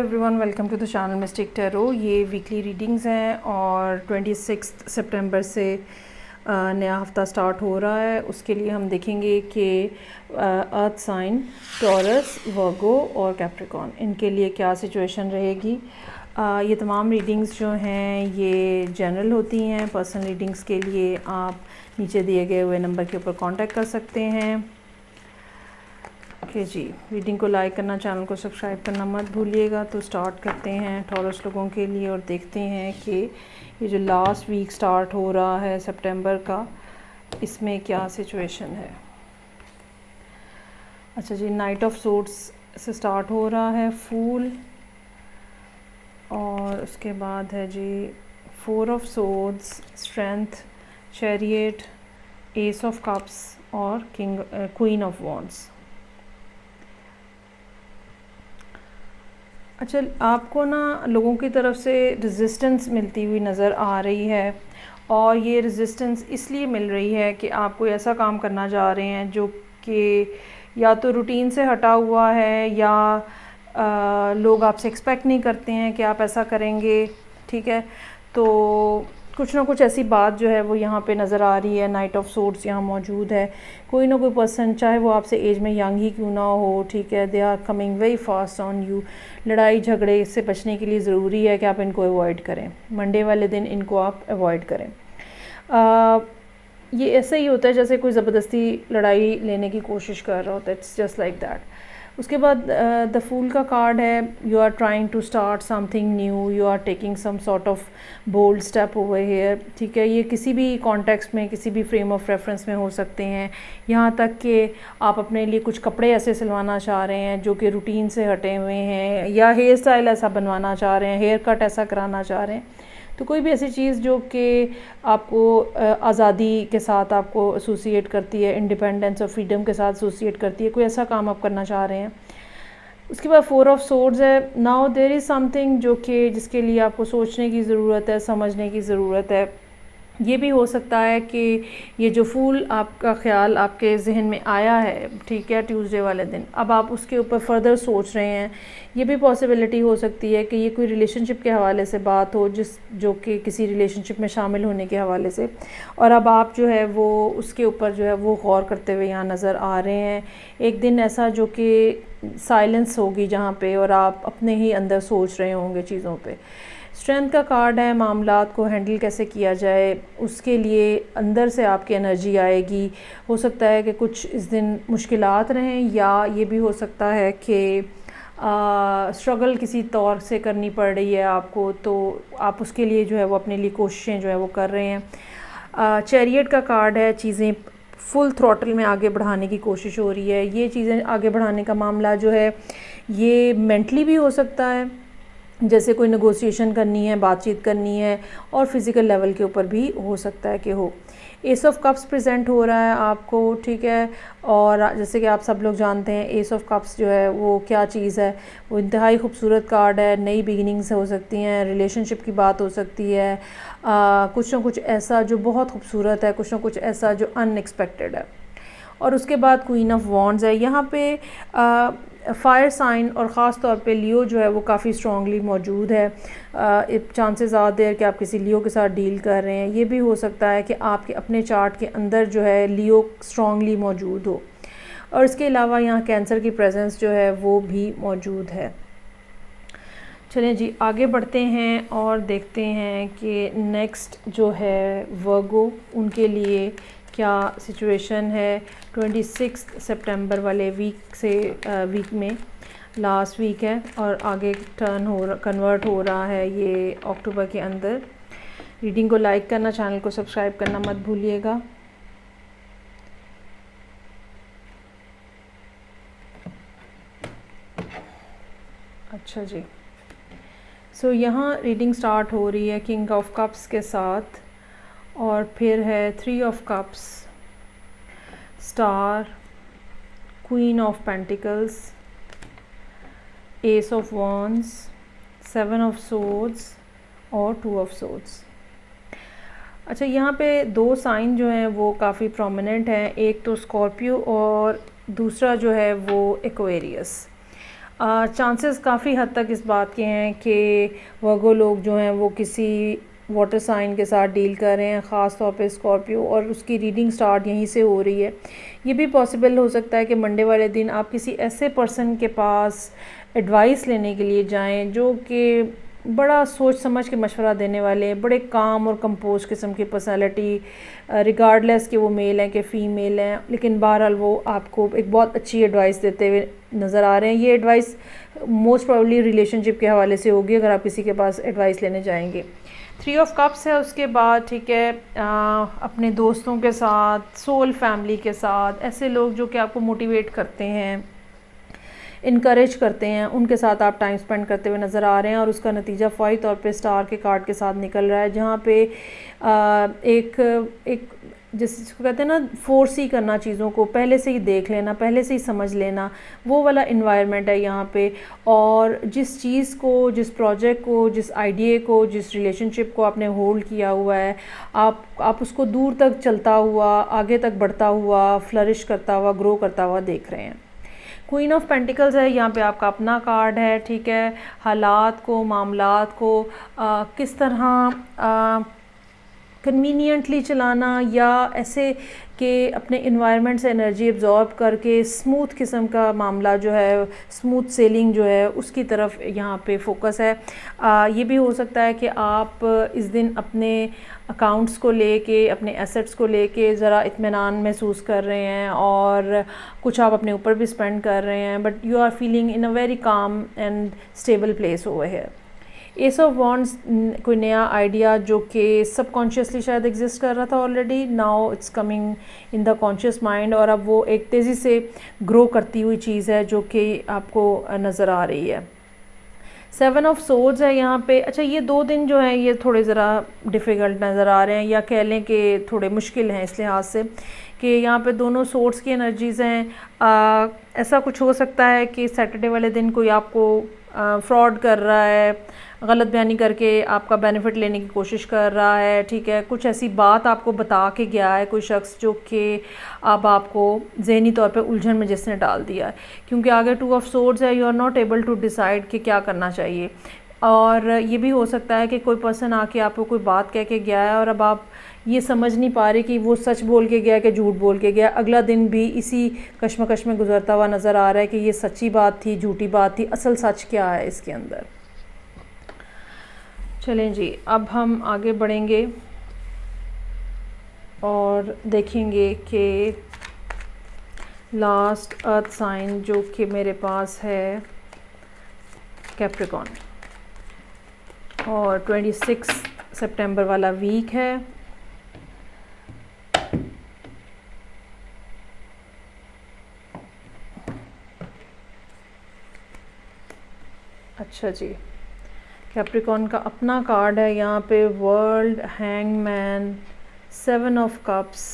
Everyone, welcome to the channel Mystic Tarot. ये weekly readings हैं और 26 सितंबर से नया हफ्ता स्टार्ट हो रहा है। उसके लिए हम देखेंगे कि अर्थ साइन, टॉरस, वर्गो और कैप्रिकॉर्न, इनके लिए क्या सिचुएशन रहेगी। ये तमाम रीडिंग्स जो हैं ये जनरल होती हैं। पर्सनल रीडिंग्स के लिए आप नीचे दिए गए हुए नंबर के ऊपर कांटेक्ट कर सकते हैं। ओके जी, रीडिंग को लाइक करना, चैनल को सब्सक्राइब करना मत भूलिएगा। तो स्टार्ट करते हैं टॉरस लोगों के लिए और देखते हैं कि ये जो लास्ट वीक स्टार्ट हो रहा है सितंबर का, इसमें क्या सिचुएशन है। अच्छा जी, नाइट ऑफ सोर्ड्स से स्टार्ट हो रहा है, फूल, और उसके बाद है जी 4 of swords, strength, chariot, S of cups और क्वीन ऑफ वॉन्ड्स। अच्छा, आपको ना लोगों की तरफ से रेजिस्टेंस मिलती हुई नज़र आ रही है, और ये रेजिस्टेंस इसलिए मिल रही है कि आप कोई ऐसा काम करना चाह रहे हैं जो कि या तो रूटीन से हटा हुआ है या लोग आपसे एक्सपेक्ट नहीं करते हैं कि आप ऐसा करेंगे। ठीक है, तो कुछ ना कुछ ऐसी बात जो है वो यहाँ पे नज़र आ रही है। नाइट ऑफ सोर्ड्स यहाँ मौजूद है। कोई ना कोई पर्सन, चाहे वो आपसे एज में यंग ही क्यों ना हो, ठीक है, they are coming very fast on you. लड़ाई झगड़े से बचने के लिए ज़रूरी है कि आप इनको अवॉइड करें। मंडे वाले दिन इनको आप अवॉइड करें। ये ऐसा ही होता है जैसे कोई ज़बरदस्ती लड़ाई लेने की कोशिश कर रहा होता है। It's just like that. उसके बाद द फूल का कार्ड है, you are trying to start something new, you are taking some sort of bold step over here. ठीक है, ये किसी भी कॉन्टेक्स्ट में, किसी भी फ्रेम ऑफ रेफरेंस में हो सकते हैं। यहाँ तक कि आप अपने लिए कुछ कपड़े ऐसे सिलवाना चाह रहे हैं जो कि रूटीन से हटे हुए हैं, या हेयर स्टाइल ऐसा बनवाना चाह रहे हैं, हेयर कट ऐसा कराना चाह रहे हैं। तो कोई भी ऐसी चीज़ जो कि आपको आज़ादी के साथ आपको एसोसिएट करती है, इंडिपेंडेंस और फ्रीडम के साथ एसोसिएट करती है, कोई ऐसा काम आप करना चाह रहे हैं। उसके बाद 4 ऑफ सोर्ड्स है। नाउ देयर इज़ समथिंग जो कि जिसके लिए आपको सोचने की ज़रूरत है, समझने की ज़रूरत है। ये भी हो सकता है कि ये जो फूल आपका ख्याल आपके जहन में आया है, ठीक है, ट्यूसडे वाले दिन, अब आप उसके ऊपर फर्दर सोच रहे हैं। ये भी पॉसिबिलिटी हो सकती है कि ये कोई रिलेशनशिप के हवाले से बात हो, जो कि किसी रिलेशनशिप में शामिल होने के हवाले से, और अब आप जो है वो उसके ऊपर जो है वो गौर करते हुए यहाँ नज़र आ रहे हैं। एक दिन ऐसा जो कि साइलेंस होगी जहाँ पे, और आप अपने ही अंदर सोच रहे होंगे चीज़ों पे। स्ट्रेंथ का कार्ड है, मामलात को हैंडल कैसे किया जाए उसके लिए अंदर से आपकी एनर्जी आएगी। हो सकता है कि कुछ इस दिन मुश्किलात रहें, या ये भी हो सकता है कि स्ट्रगल किसी तौर से करनी पड़ रही है आपको, तो आप उसके लिए जो है वो अपने लिए कोशिशें जो है वो कर रहे हैं। चैरियट का कार्ड है, चीज़ें फुल थ्रॉटल में आगे बढ़ाने की कोशिश हो रही है। ये चीज़ें आगे बढ़ाने का मामला जो है ये मेंटली भी हो सकता है, जैसे कोई नेगोशिएशन करनी है, बातचीत करनी है, और फिज़िकल लेवल के ऊपर भी हो सकता है कि हो। एस ऑफ कप्स प्रेजेंट हो रहा है आपको, ठीक है, और जैसे कि आप सब लोग जानते हैं एस ऑफ कप्स जो है वो क्या चीज़ है। वो इंतहाई खूबसूरत कार्ड है। नई बिगिनिंग्स हो सकती हैं, रिलेशनशिप की बात हो सकती है, कुछ ना कुछ ऐसा जो बहुत खूबसूरत है, कुछ ना कुछ ऐसा जो अनएक्सपेक्टेड है। और उसके बाद क्वीन ऑफ वॉन्ड्स है। यहाँ पे फायर साइन और ख़ास तौर पे लियो जो है वो काफ़ी स्ट्रॉन्गली मौजूद है। चांसेस आर देयर कि आप किसी लियो के साथ डील कर रहे हैं। ये भी हो सकता है कि आपके अपने चार्ट के अंदर जो है लियो स्ट्रॉन्गली मौजूद हो, और इसके अलावा यहाँ कैंसर की प्रेजेंस जो है वो भी मौजूद है। चलें जी, आगे बढ़ते हैं और देखते हैं कि नेक्स्ट जो है वर्गो, उनके लिए क्या सिचुएशन है 26 सितंबर वाले वीक से। वीक में लास्ट वीक है और आगे कन्वर्ट हो रहा है ये अक्टूबर के अंदर। रीडिंग को लाइक करना, चैनल को सब्सक्राइब करना मत भूलिएगा। अच्छा जी, सो यहाँ रीडिंग स्टार्ट हो रही है किंग ऑफ कप्स के साथ, और फिर है 3 of cups, star, queen of pentacles, S of wands, 7 of swords और 2 ऑफ सोर्ड्स। अच्छा, यहाँ पे 2 साइन जो हैं वो काफ़ी प्रोमिनेंट हैं, एक तो स्कॉर्पियो और दूसरा जो है वो एक्वेरियस। चांसेस काफ़ी हद तक इस बात के हैं कि वर्गो लोग जो हैं वो किसी वाटर साइन के साथ डील कर रहे हैं, ख़ास तौर पे स्कॉर्पियो, और उसकी रीडिंग स्टार्ट यहीं से हो रही है। ये भी पॉसिबल हो सकता है कि मंडे वाले दिन आप किसी ऐसे पर्सन के पास एडवाइस लेने के लिए जाएं जो कि बड़ा सोच समझ के मशवरा देने वाले हैं, बड़े काम और कंपोज किस्म की पर्सनालिटी, रिगार्डलेस कि वो मेल हैं कि फ़ीमेल हैं, लेकिन बहरहाल वो आपको एक बहुत अच्छी एडवाइस देते हुए नज़र आ रहे हैं। ये एडवाइस मोस्ट प्रॉब्ली रिलेशनशिप के हवाले से होगी अगर आप किसी के पास एडवाइस लेने जाएंगे। 3 ऑफ कप्स है उसके बाद, ठीक है, अपने दोस्तों के साथ, सोल फैमिली के साथ, ऐसे लोग जो कि आपको मोटिवेट करते हैं, इनकरेज करते हैं, उनके साथ आप टाइम स्पेंड करते हुए नज़र आ रहे हैं। और उसका नतीजा फ़ौरी तौर पे स्टार के कार्ड के साथ निकल रहा है, जहाँ पे एक जिसको कहते हैं ना, फोर्स ही करना, चीज़ों को पहले से ही देख लेना, पहले से ही समझ लेना, वो वाला इन्वायरमेंट है यहाँ पे। और जिस चीज़ को, जिस प्रोजेक्ट को, जिस आइडिया को, जिस रिलेशनशिप को आपने होल्ड किया हुआ है, आप उसको दूर तक चलता हुआ, आगे तक बढ़ता हुआ, फ्लरिश करता हुआ, ग्रो करता हुआ देख रहे हैं। क्वीन ऑफ पेंटिकल्स है यहाँ पे, आपका अपना कार्ड है, ठीक है। हालात को, मामलात को किस तरह कन्वीनियंटली चलाना, या ऐसे कि अपने इन्वायरमेंट से एनर्जी एब्जॉर्ब करके स्मूथ किस्म का मामला जो है, स्मूथ सेलिंग जो है, उसकी तरफ यहाँ पे फोकस है। ये भी हो सकता है कि आप इस दिन अपने अकाउंट्स को लेके, अपने एसेट्स को लेके ज़रा इत्मीनान महसूस कर रहे हैं, और कुछ आप अपने ऊपर भी स्पेंड कर रहे हैं, but you are feeling in a very calm and stable place over here. Ace of wands, कोई नया आइडिया जो कि सबकॉन्शियसली शायद एग्जिस्ट कर रहा था already, now it's coming in the conscious mind, और अब वो एक तेज़ी से ग्रो करती हुई चीज़ है जो कि आपको नज़र आ रही है। 7 ऑफ सोर्ड्स है यहाँ पे। अच्छा, ये 2 दिन जो हैं ये थोड़े ज़रा डिफ़िकल्ट नज़र आ रहे हैं, या कह लें कि थोड़े मुश्किल हैं इस लिहाज से कि यहाँ पे दोनों सोर्ड्स की एनर्जीज़ हैं। ऐसा कुछ हो सकता है कि सैटरडे वाले दिन कोई आपको फ्रॉड कर रहा है, गलत बयानी करके आपका बेनिफिट लेने की कोशिश कर रहा है, ठीक है। कुछ ऐसी बात आपको बता के गया है कोई शख्स जो कि अब आपको ज़हनी तौर पे उलझन में जिसने डाल दिया है, क्योंकि आगे 2 ऑफ सोर्ड्स है, you are not able to decide कि क्या करना चाहिए। और ये भी हो सकता है कि कोई पर्सन आके आपको कोई बात कह के गया है और अब आप ये समझ नहीं पा रहे कि वो सच बोल के गया कि झूठ बोल के गया। अगला दिन भी इसी कश्मकश में गुजरता हुआ नज़र आ रहा है कि ये सच्ची बात थी, झूठी बात थी, असल सच क्या है इसके अंदर। चलें जी, अब हम आगे बढ़ेंगे और देखेंगे कि लास्ट अर्थ साइन जो कि मेरे पास है कैप्रिकॉन, और 26 सितंबर वाला वीक है। अच्छा जी, कैप्रिकॉन का अपना कार्ड है यहाँ पे, world, hangman, 7 of cups,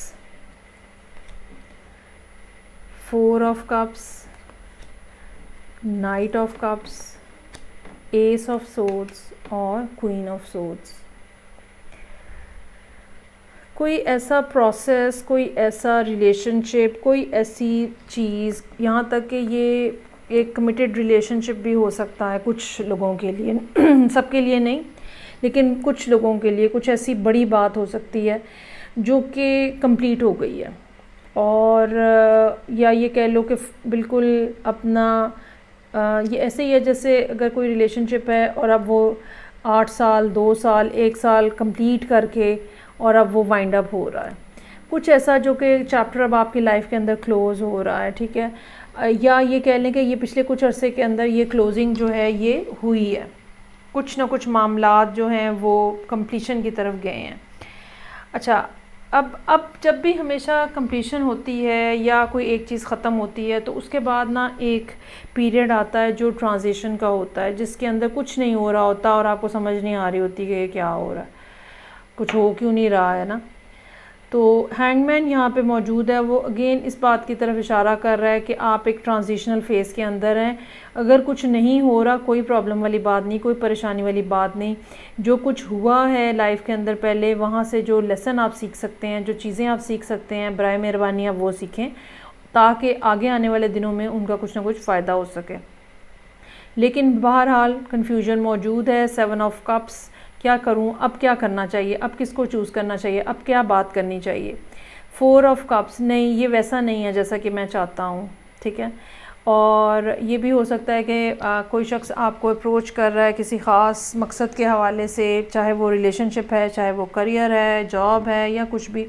4 of cups, night of cups, S of swords और क्वीन ऑफ सोर्ड्स। कोई ऐसा प्रोसेस, कोई ऐसा रिलेशनशिप, कोई ऐसी चीज़, यहाँ तक कि ये एक कमिटेड रिलेशनशिप भी हो सकता है कुछ लोगों के लिए सबके लिए नहीं, लेकिन कुछ लोगों के लिए कुछ ऐसी बड़ी बात हो सकती है जो कि कंप्लीट हो गई है, और या ये कह लो कि बिल्कुल अपना ये ऐसे ही है जैसे अगर कोई रिलेशनशिप है और अब वो 8 साल, 2 साल, 1 साल कंप्लीट करके और अब वो वाइंड अप हो रहा है। कुछ ऐसा जो कि चैप्टर अब आपकी लाइफ के अंदर क्लोज़ हो रहा है, ठीक है। या ये कह लें कि ये पिछले कुछ अरसे के अंदर ये क्लोजिंग जो है ये हुई है, कुछ ना कुछ मामलात जो हैं वो कंप्लीशन की तरफ गए हैं। अच्छा, अब जब भी हमेशा कंप्लीशन होती है या कोई एक चीज़ ख़त्म होती है तो उसके बाद ना एक पीरियड आता है जो ट्रांजिशन का होता है, जिसके अंदर कुछ नहीं हो रहा होता और आपको समझ नहीं आ रही होती कि क्या हो रहा है, कुछ हो क्यों नहीं रहा है ना। तो हैंगमैन यहाँ पे मौजूद है, वो अगेन इस बात की तरफ इशारा कर रहा है कि आप एक ट्रांजिशनल फ़ेज़ के अंदर हैं। अगर कुछ नहीं हो रहा, कोई प्रॉब्लम वाली बात नहीं, कोई परेशानी वाली बात नहीं। जो कुछ हुआ है लाइफ के अंदर पहले, वहाँ से जो लेसन आप सीख सकते हैं, जो चीज़ें आप सीख सकते हैं, बराए मेहरबानी आप वो सीखें ताकि आगे आने वाले दिनों में उनका कुछ ना कुछ फ़ायदा हो सके। लेकिन बहरहाल कन्फ्यूजन मौजूद है। 7 ऑफ कप्स, क्या करूं, अब क्या करना चाहिए, अब किसको चूज़ करना चाहिए, अब क्या बात करनी चाहिए। 4 ऑफ कप्स, नहीं ये वैसा नहीं है जैसा कि मैं चाहता हूँ, ठीक है। और ये भी हो सकता है कि कोई शख्स आपको अप्रोच कर रहा है किसी ख़ास मकसद के हवाले से, चाहे वो रिलेशनशिप है, चाहे वो करियर है, जॉब है या कुछ भी,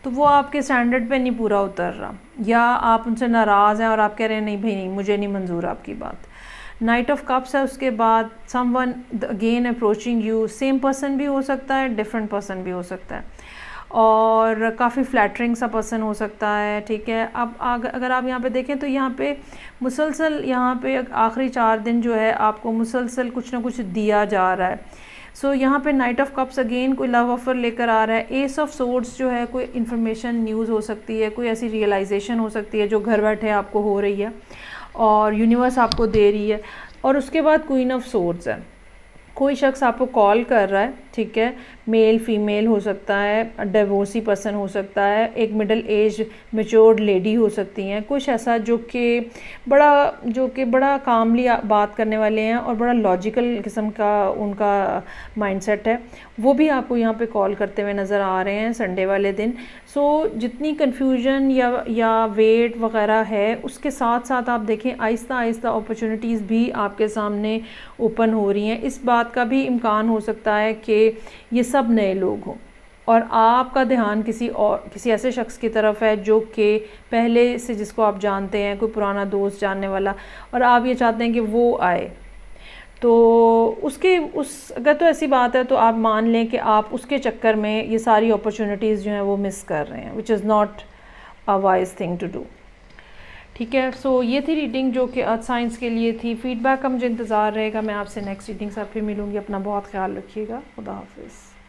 तो वो आपके स्टैंडर्ड पे नहीं पूरा उतर रहा, या आप उनसे नाराज़ हैं और आप कह रहे हैं नहीं भाई नहीं, मुझे नहीं मंजूर आपकी बात। नाइट ऑफ कप्स है, उसके बाद someone again approaching you, same person भी हो सकता है, डिफरेंट पर्सन भी हो सकता है, और काफ़ी फ्लैटरिंग सा पर्सन हो सकता है, ठीक है। अब अगर आप यहाँ पे देखें तो यहाँ पे मुसलसल, यहाँ पे आखिरी 4 दिन जो है आपको मुसलसल कुछ ना कुछ दिया जा रहा है। सो यहाँ पे नाइट ऑफ कप्स अगेन कोई लव ऑफर लेकर आ रहा है। एस ऑफ सोर्ड्स जो है कोई इन्फॉर्मेशन न्यूज़ हो सकती है, कोई ऐसी रियलाइजेशन हो सकती है जो घर बैठे आपको हो रही है और यूनिवर्स आपको दे रही है। और उसके बाद क्वीन ऑफ सोर्ड्स है, कोई शख्स आपको कॉल कर रहा है, ठीक है, मेल फीमेल हो सकता है, डिवोर्सी पर्सन हो सकता है, एक मिडिल एज मेच्योर्ड लेडी हो सकती हैं, कुछ ऐसा जो कि बड़ा कामली बात करने वाले हैं और बड़ा लॉजिकल किस्म का उनका माइंडसेट है, वो भी आपको यहाँ पे कॉल करते हुए नज़र आ रहे हैं संडे वाले दिन। सो जितनी कन्फ्यूजन या वेट वगैरह है, उसके साथ साथ आप देखें आहिस्ता आहिस्ता अपॉर्चुनिटीज़ भी आपके सामने ओपन हो रही हैं। इस बात का भी इम्कान हो सकता है कि ये सब नए लोग हों और आपका ध्यान किसी ऐसे शख्स की तरफ है जो कि पहले से जिसको आप जानते हैं, कोई पुराना दोस्त जानने वाला, और आप ये चाहते हैं कि वो आए। तो अगर तो ऐसी बात है तो आप मान लें कि आप उसके चक्कर में ये सारी अपॉर्चुनिटीज़ जो हैं वो मिस कर रहे हैं, which is not a wise thing to do, ठीक है। सो ये थी रीडिंग जो कि अर्थ साइंस के लिए थी। फीडबैक का मुझे इंतज़ार रहेगा। मैं आपसे नेक्स्ट रीडिंग से फिर मिलूँगी। अपना बहुत ख्याल रखिएगा। खुदा हाफिज़।